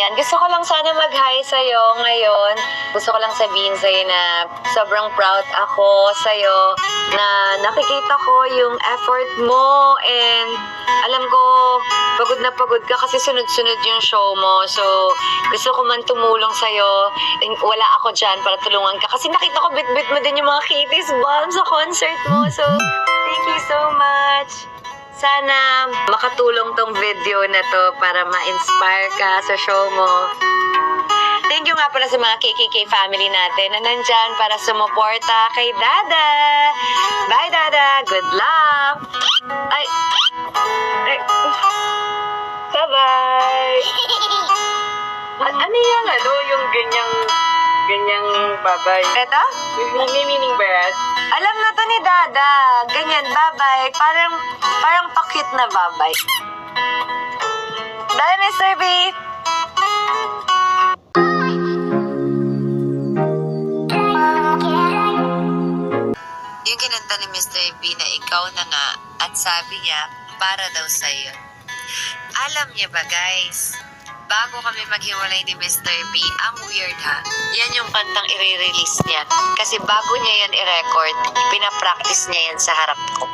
Ayan, gusto ko lang sana mag-hi sa'yo ngayon. Gusto ko lang sabihin sa'yo na sobrang proud ako sa'yo na nakikita ko yung effort mo and alam ko pagod na ka kasi sunod-sunod yung show mo. So, gusto ko man tumulong sa'yo. And wala ako dyan para tulungan ka kasi nakita ko bit-bit mo din yung mga Kitty's Balm sa concert mo. So, thank you so much. Sana makatulong tong video na to para ma-inspire ka sa show mo. Thank you nga pala sa mga KKK family natin na nandyan para sumuporta kay Dada. Bye, Dada. Good luck. Ay. Bye-bye. Ano yung yung ganyang babay? Eto? May meaning ba yan? Alam na to ni Dada. Ganyan, babay. Parang pakit na babay. Bye, Mr. B. Yung kinanta ni Mr. B na ikaw na nga at sabi niya para daw sa'yo. Alam niya ba guys, bago kami maghiwalay ni Mr. B, ang weird ha, yan yung kantang i-release niya. Kasi bago niya yan i-record, pinapractice niya yan sa harap ko.